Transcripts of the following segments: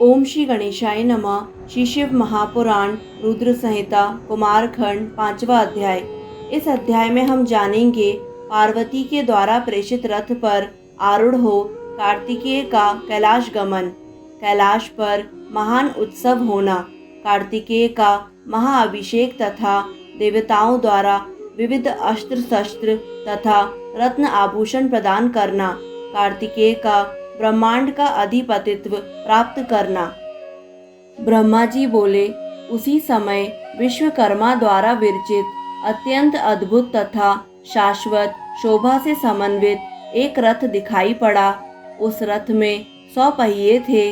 ओम श्री गणेशाय नमः। श्री शिव महापुराण रुद्र संहिता कुमारखंड 5वां अध्याय। इस अध्याय में हम जानेंगे पार्वती के द्वारा प्रेषित रथ पर आरूढ़ हो कार्तिकेय का कैलाश गमन, कैलाश पर महान उत्सव होना, कार्तिकेय का महाअभिषेक तथा देवताओं द्वारा विविध अस्त्र शस्त्र तथा रत्न आभूषण प्रदान करना, कार्तिकेय का ब्रह्मांड का अधिपतित्व प्राप्त करना। ब्रह्मा जी बोले, उसी समय विश्वकर्मा द्वारा विरचित अत्यंत अद्भुत तथा शाश्वत शोभा से समन्वित एक रथ दिखाई पड़ा। उस रथ में 100 पहिए थे।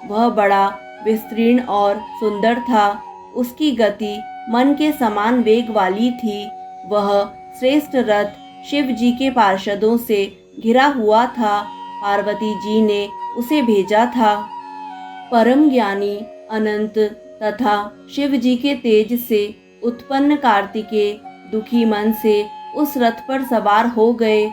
वह बड़ा विस्तीर्ण और सुंदर था। उसकी गति मन के समान वेग वाली थी। वह श्रेष्ठ रथ शिव जी के पार्षदों से घिरा हुआ था। पार्वती जी ने उसे भेजा था। परम ज्ञानी अनंत तथा शिव जी के तेज से उत्पन्न कार्तिकेय दुखी मन से उस रथ पर सवार हो गए।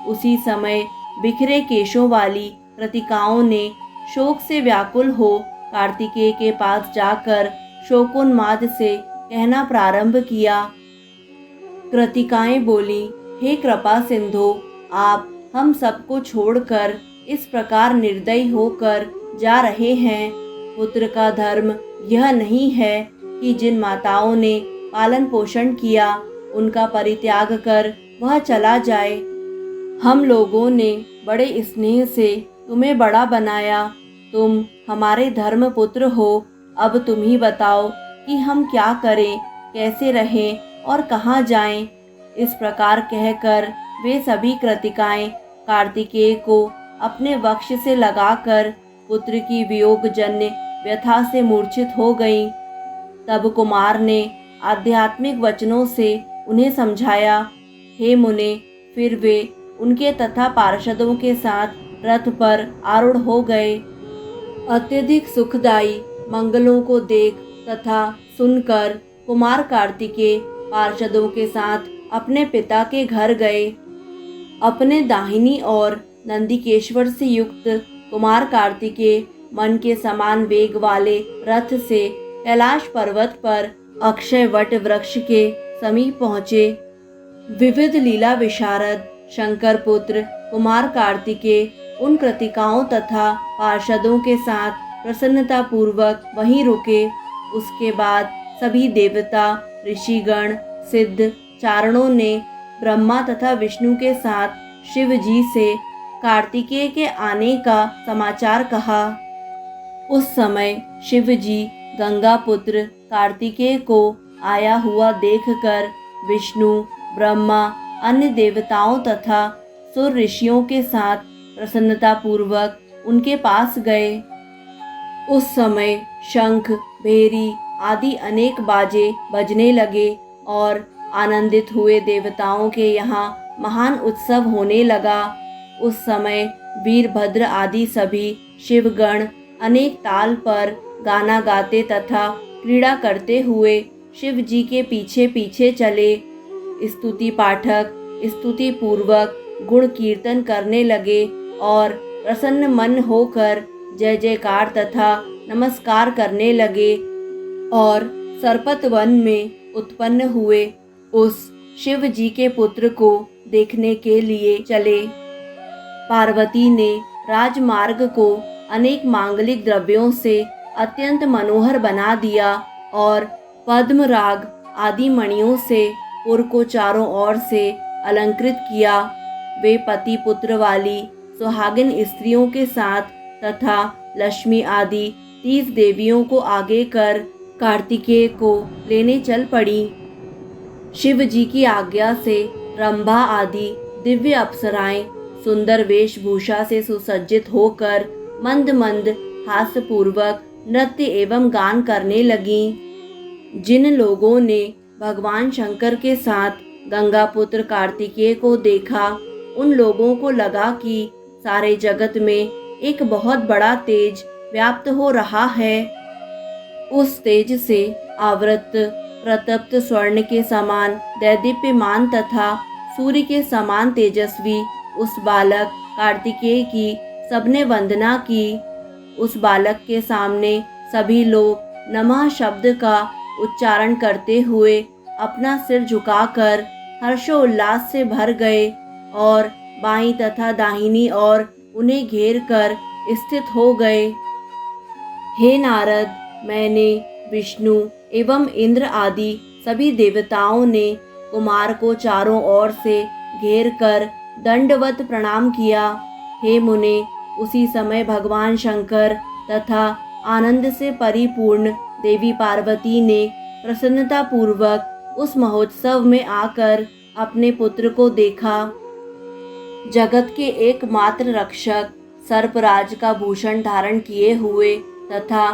उसी समय बिखरे केशों वाली कृतिकाओं ने शोक से व्याकुल हो कार्तिकेय के पास जाकर शोकोन्माद से कहना प्रारंभ किया। कृतिकाएं बोली, हे कृपा सिंधु, आप हम सबको छोड़कर इस प्रकार निर्दयी होकर जा रहे हैं। पुत्र का धर्म यह नहीं है कि जिन माताओं ने पालन पोषण किया उनका परित्याग कर वह चला जाए। हम लोगों ने बड़े स्नेह से तुम्हें बड़ा बनाया। तुम हमारे धर्म पुत्र हो। अब तुम ही बताओ कि हम क्या करें, कैसे रहें और कहाँ जाएं। इस प्रकार कहकर वे सभी कृतिकाएं कार्तिकेय को अपने वक्ष से लगाकर पुत्र की वियोगजन्य व्यथा से मूर्छित हो गईं। तब कुमार ने आध्यात्मिक वचनों से उन्हें समझाया। हे मुने, फिर वे उनके तथा पार्षदों के साथ रथ पर आरूढ़ हो गए। अत्यधिक सुखदायी मंगलों को देख तथा सुनकर कुमार कार्तिकेय पार्षदों के साथ अपने पिता के घर गए। अपने दाहिनी ओर नंदिकेश्वर से युक्त कुमार कार्तिकेय मन के समान वेग वाले रथ से कैलाश पर्वत पर अक्षय वट वृक्ष के समीप पहुँचे। विविध लीला विशारद शंकर पुत्र कुमार कार्तिकेय उन कृतिकाओं तथा पार्षदों के साथ प्रसन्नता पूर्वक वहीं रुके। उसके बाद सभी देवता, ऋषिगण, सिद्ध चारणों ने ब्रह्मा तथा विष्णु के साथ शिव जी से कार्तिकेय के आने का समाचार कहा। उस समय शिव जी गंगा पुत्र कार्तिकेय को आया हुआ देखकर विष्णु, ब्रह्मा, अन्य देवताओं तथा सुर ऋषियों के साथ प्रसन्नता पूर्वक उनके पास गए। उस समय शंख, भेरी आदि अनेक बाजे बजने लगे और आनंदित हुए देवताओं के यहाँ महान उत्सव होने लगा। उस समय वीरभद्र आदि सभी शिवगण अनेक ताल पर गाना गाते तथा क्रीड़ा करते हुए शिव जी के पीछे पीछे चले। स्तुति पाठक स्तुति पूर्वक गुण कीर्तन करने लगे और प्रसन्न मन होकर जय जयकार तथा नमस्कार करने लगे और सरपत वन में उत्पन्न हुए उस शिव जी के पुत्र को देखने के लिए चले। पार्वती ने राजमार्ग को अनेक मांगलिक द्रव्यों से अत्यंत मनोहर बना दिया और पद्म राग आदि मणियों से पुर को चारों ओर से अलंकृत किया। वे पति पुत्र वाली सुहागिन स्त्रियों के साथ तथा लक्ष्मी आदि 30 देवियों को आगे कर कार्तिकेय को लेने चल पड़ी। शिव जी की आज्ञा से रंभा आदि दिव्य अप्सराएं सुंदर वेशभूषा से सुसज्जित होकर मंद मंद हास्यपूर्वक नृत्य एवं गान करने लगीं। जिन लोगों ने भगवान शंकर के साथ गंगा पुत्र कार्तिकेय को देखा, उन लोगों को लगा कि सारे जगत में एक बहुत बड़ा तेज व्याप्त हो रहा है। उस तेज से आवृत प्रतप्त स्वर्ण के समान दैदीप्यमान तथा सूर्य के समान तेजस्वी उस बालक कार्तिकेय की सबने वंदना की। उस बालक के सामने सभी लोग नमः शब्द का उच्चारण करते हुए अपना सिर झुकाकर हर्षोल्लास से भर गए और बाईं तथा दाहिनी ओर उन्हें घेर कर स्थित हो गए। हे नारद, मैंने विष्णु एवं इंद्र आदि सभी देवताओं ने कुमार को चारों ओर से घेर कर दंडवत प्रणाम किया। हे मुने, उसी समय भगवान शंकर तथा आनंद से परिपूर्ण देवी पार्वती ने प्रसन्नता पूर्वक उस महोत्सव में आकर अपने पुत्र को देखा। जगत के एकमात्र रक्षक सर्पराज का भूषण धारण किए हुए तथा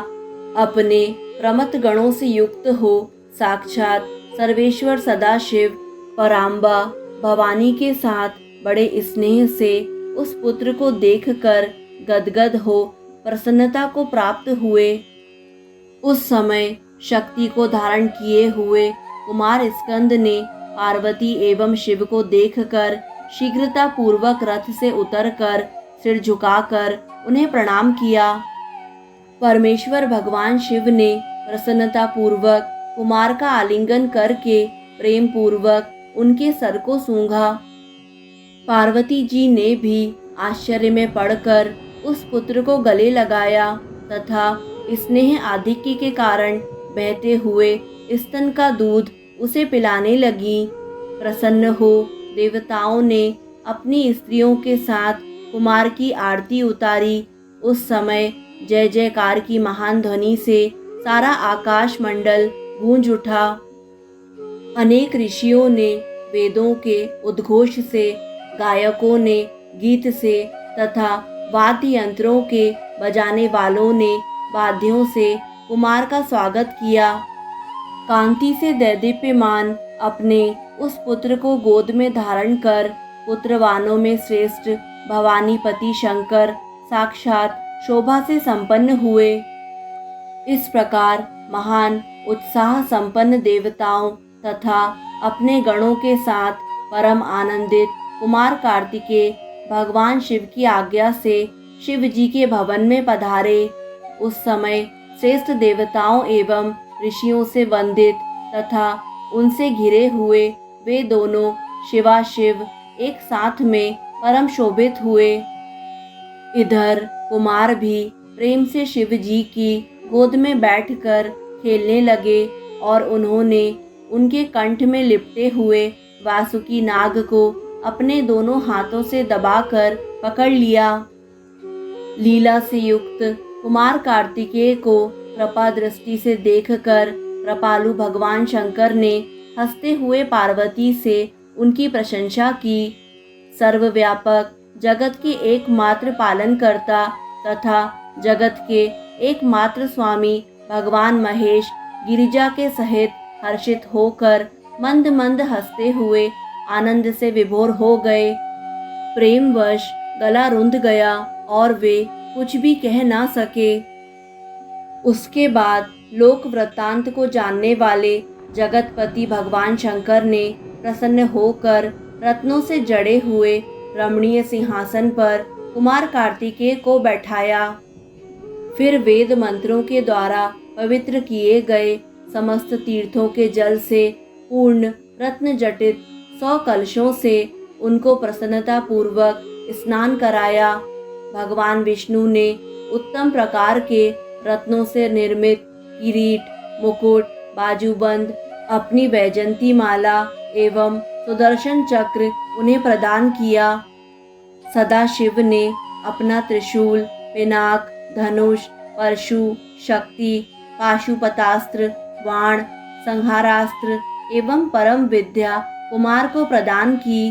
अपने प्रमथ गणों से युक्त हो साक्षात सर्वेश्वर सदाशिव पराम्बा भवानी के साथ बड़े स्नेह से उस पुत्र को देखकर गदगद हो प्रसन्नता को प्राप्त हुए। उस समय शक्ति को धारण किए हुए कुमार स्कंद ने पार्वती एवं शिव को देखकर शीघ्रता पूर्वक रथ से उतरकर सिर झुकाकर उन्हें प्रणाम किया। परमेश्वर भगवान शिव ने प्रसन्नता पूर्वक कुमार का आलिंगन करके प्रेम पूर्वक उनके सर को सूंघा। पार्वती जी ने भी आश्चर्य में पड़कर उस पुत्र को गले लगाया तथा स्नेह आधिक्य के कारण बहते हुए स्तन का दूध उसे पिलाने लगी। प्रसन्न हो देवताओं ने अपनी स्त्रियों के साथ कुमार की आरती उतारी। उस समय जय जयकार की महान ध्वनि से सारा आकाश मंडल गूंज उठा। अनेक ऋषियों ने वेदों के उद्घोष से, गायकों ने गीत से तथा वाद्य यंत्रों के बजाने वालों ने वाद्यों से कुमार का स्वागत किया। कांति से दैदीप्यमान अपने उस पुत्र को गोद में धारण कर पुत्रवानों में श्रेष्ठ भवानीपति शंकर साक्षात शोभा से संपन्न हुए। इस प्रकार महान उत्साह संपन्न देवताओं तथा अपने गणों के साथ परम आनंदित कुमार कार्तिकेय भगवान शिव की आज्ञा से शिव जी के भवन में पधारे। उस समय श्रेष्ठ देवताओं एवं ऋषियों से वंदित तथा उनसे घिरे हुए वे दोनों शिवाशिव एक साथ में परम शोभित हुए। इधर कुमार भी प्रेम से शिव जी की गोद में बैठकर खेलने लगे और उन्होंने उनके कंठ में लिपटे हुए वासुकी नाग को अपने दोनों हाथों से दबाकर पकड़ लिया। लीला से युक्त कुमार कार्तिकेय को कृपा दृष्टि से देखकर कृपालु भगवान शंकर ने हंसते हुए पार्वती से उनकी प्रशंसा की। सर्वव्यापक जगत के एकमात्र पालनकर्ता तथा जगत के एकमात्र स्वामी भगवान महेश गिरिजा के सहित हर्षित होकर मंद मंद हंसते हुए आनंद से विभोर हो गए। प्रेमवश गला रुंध गया और वे कुछ भी कह ना सके। उसके बाद लोक वृत्तांत को जानने वाले जगतपति भगवान शंकर ने प्रसन्न होकर रत्नों से जड़े हुए रमणीय सिंहासन पर कुमार कार्तिकेय को बैठाया। फिर वेद मंत्रों के द्वारा पवित्र किए गए समस्त तीर्थों के जल से पूर्ण रत्न जटित 100 कलशों से उनको प्रसन्नता पूर्वक स्नान कराया। भगवान विष्णु ने उत्तम प्रकार के रत्नों से निर्मित किरीट, मुकुट, बाजूबंद, अपनी वैजंती माला एवं सुदर्शन चक्र उन्हें प्रदान किया। सदाशिव ने अपना त्रिशूल, पिनाक, धनुष, परशु, शक्ति, पाशुपतास्त्र, बाण, संहारास्त्र एवं परम विद्या कुमार को प्रदान की।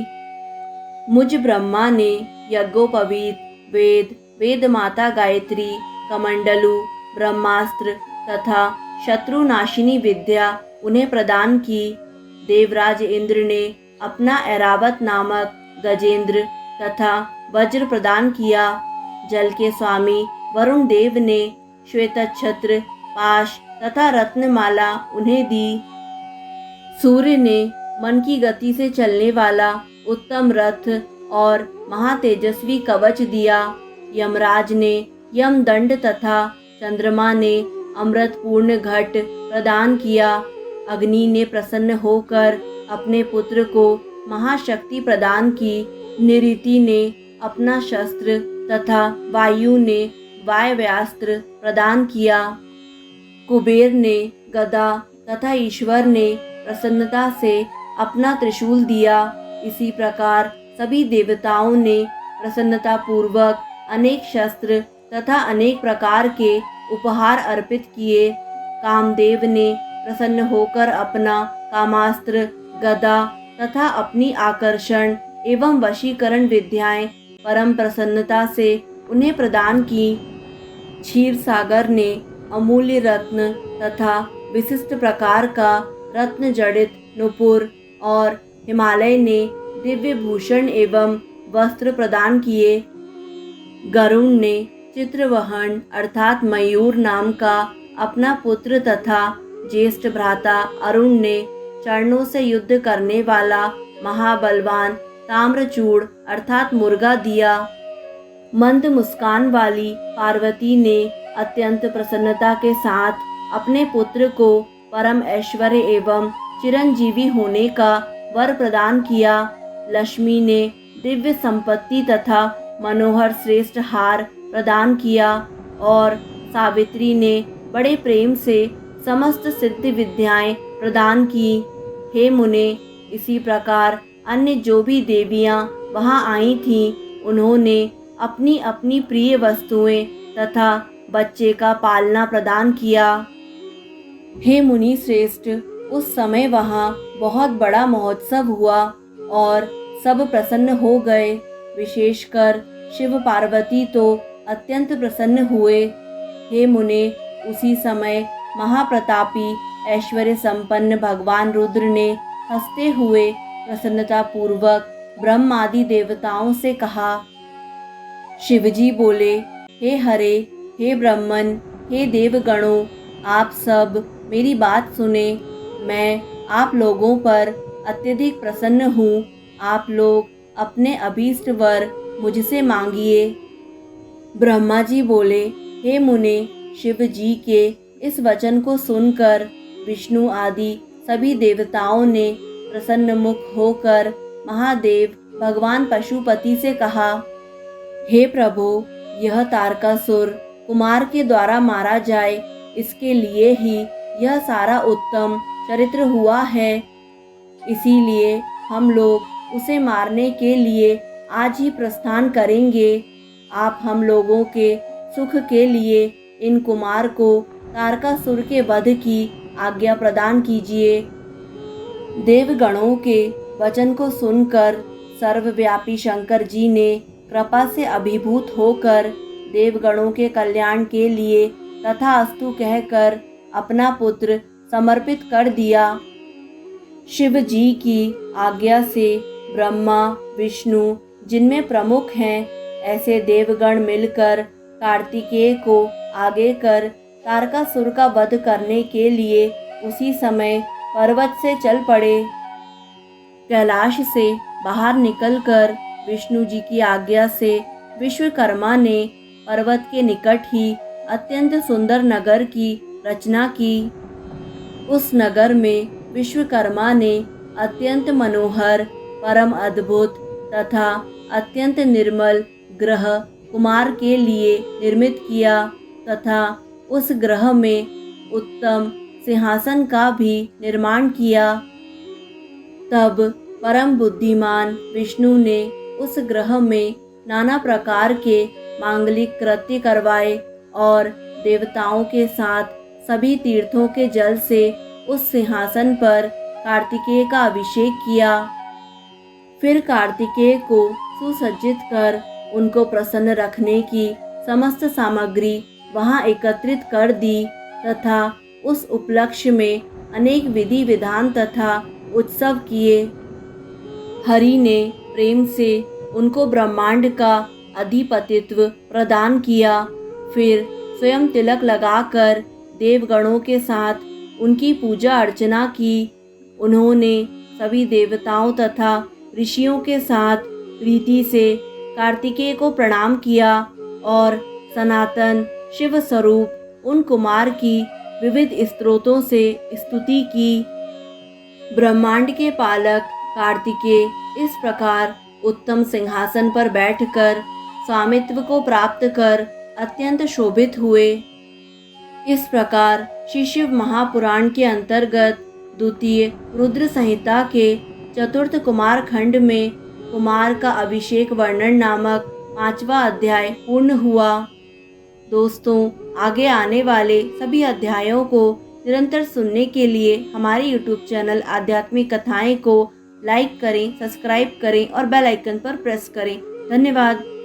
मुझ ब्रह्मा ने यज्ञोपवीत, वेद, वेद माता गायत्री, कमंडलु, ब्रह्मास्त्र तथा शत्रुनाशिनी विद्या उन्हें प्रदान की। देवराज इंद्र ने अपना ऐरावत नामक गजेंद्र तथा वज्र प्रदान किया। जल के स्वामी वरुण देव ने श्वेतछत्र, पाश तथा रत्नमाला उन्हें दी। सूर्य ने मन की गति से चलने वाला उत्तम रथ और महातेजस्वी कवच दिया। यमराज ने यमदंड तथा चंद्रमा ने अमृतपूर्ण घट प्रदान किया। अग्नि ने प्रसन्न होकर अपने पुत्र को महाशक्ति प्रदान की। निऋति ने अपना शस्त्र तथा वायु ने वायव्यास्त्र प्रदान किया। कुबेर ने गदा तथा ईश्वर ने प्रसन्नता से अपना त्रिशूल दिया। इसी प्रकार सभी देवताओं ने प्रसन्नता पूर्वक अनेक शस्त्र तथा अनेक प्रकार के उपहार अर्पित किए। कामदेव ने प्रसन्न होकर अपना कामास्त्र, गदा तथा अपनी आकर्षण एवं वशीकरण विद्याएं परम प्रसन्नता से उन्हें प्रदान की। क्षीर सागर ने अमूल्य रत्न तथा विशिष्ट प्रकार का रत्न जड़ित नुपुर और हिमालय ने दिव्य भूषण एवं वस्त्र प्रदान किए। गरुण ने चित्रवहन अर्थात मयूर नाम का अपना पुत्र तथा ज्येष्ठ भ्राता अरुण ने चरणों से युद्ध करने वाला महाबलवान ताम्रचूड़ अर्थात मुर्गा दिया। मंद मुस्कान वाली पार्वती ने अत्यंत प्रसन्नता के साथ अपने पुत्र को परम ऐश्वर्य एवं चिरंजीवी होने का वर प्रदान किया। लक्ष्मी ने दिव्य संपत्ति तथा मनोहर श्रेष्ठ हार प्रदान किया और सावित्री ने बड़े प्रेम से समस्त सिद्ध विद्याएं प्रदान की। हे मुने, इसी प्रकार अन्य जो भी देवियां वहां आई थीं, उन्होंने अपनी अपनी प्रिय वस्तुएं तथा बच्चे का पालना प्रदान किया। हे मुनि श्रेष्ठ, उस समय वहाँ बहुत बड़ा महोत्सव हुआ और सब प्रसन्न हो गए। विशेषकर शिव पार्वती तो अत्यंत प्रसन्न हुए। हे मुने, उसी समय महाप्रतापी ऐश्वर्य संपन्न भगवान रुद्र ने हंसते हुए प्रसन्नता पूर्वक ब्रह्मादि देवताओं से कहा। शिवजी बोले, हे हरे, हे ब्रह्मन, हे देवगणों, आप सब मेरी बात सुने। मैं आप लोगों पर अत्यधिक प्रसन्न हूँ। आप लोग अपने अभीष्ट वर मुझसे मांगिए। ब्रह्मा जी बोले, हे मुने, शिव जी के इस वचन को सुनकर विष्णु आदि सभी देवताओं ने प्रसन्न मुख होकर महादेव भगवान पशुपति से कहा, हे प्रभु, यह तारकासुर कुमार के द्वारा मारा जाए, इसके लिए ही यह सारा उत्तम चरित्र हुआ है। इसीलिए हम लोग उसे मारने के लिए आज ही प्रस्थान करेंगे। आप हम लोगों के सुख के लिए इन कुमार को तारकासुर के वध की आज्ञा प्रदान कीजिए। देवगणों के वचन को सुनकर सर्वव्यापी शंकर जी ने कृपा से अभिभूत होकर देवगणों के कल्याण के लिए तथास्तु कहकर अपना पुत्र समर्पित कर दिया। शिव जी की आज्ञा से ब्रह्मा, विष्णु, जिनमें प्रमुख हैं, ऐसे देवगण मिलकर कार्तिकेय को आगे कर तारकासुर का वध करने के लिए उसी समय पर्वत से चल पड़े। कैलाश से बाहर निकलकर विष्णु जी की आज्ञा से विश्वकर्मा ने पर्वत के निकट ही अत्यंत सुंदर नगर की रचना की। उस नगर में विश्वकर्मा ने अत्यंत मनोहर, परम अद्भुत तथा अत्यंत निर्मल ग्रह कुमार के लिए निर्मित किया तथा उस ग्रह में उत्तम सिंहासन का भी निर्माण किया। तब परम बुद्धिमान विष्णु ने उस ग्रह में नाना प्रकार के मांगलिक कृत्य करवाए और देवताओं के साथ सभी तीर्थों के जल से उस सिंहासन पर कार्तिकेय का अभिषेक किया। फिर कार्तिकेय को सुसज्जित कर उनको प्रसन्न रखने की समस्त सामग्री वहां एकत्रित कर दी तथा उस उपलक्ष्य में अनेक विधि विधान तथा उत्सव किए। हरि ने प्रेम से उनको ब्रह्मांड का अधिपतित्व प्रदान किया। फिर स्वयं तिलक लगाकर देवगणों के साथ उनकी पूजा अर्चना की। उन्होंने सभी देवताओं तथा ऋषियों के साथ प्रीति से कार्तिकेय को प्रणाम किया और सनातन शिव स्वरूप उन कुमार की विविध स्त्रोतों से स्तुति की। ब्रह्मांड के पालक कार्तिकेय इस प्रकार उत्तम सिंहासन पर बैठकर स्वामित्व को प्राप्त कर अत्यंत शोभित हुए। इस प्रकार श्री शिव महापुराण के अंतर्गत द्वितीय रुद्र संहिता के चतुर्थ कुमार खंड में कुमार का अभिषेक वर्णन नामक 5वां अध्याय पूर्ण हुआ। दोस्तों, आगे आने वाले सभी अध्यायों को निरंतर सुनने के लिए हमारे YouTube चैनल आध्यात्मिक कथाएं को लाइक करें, सब्सक्राइब करें और बेल आइकन पर प्रेस करें। धन्यवाद।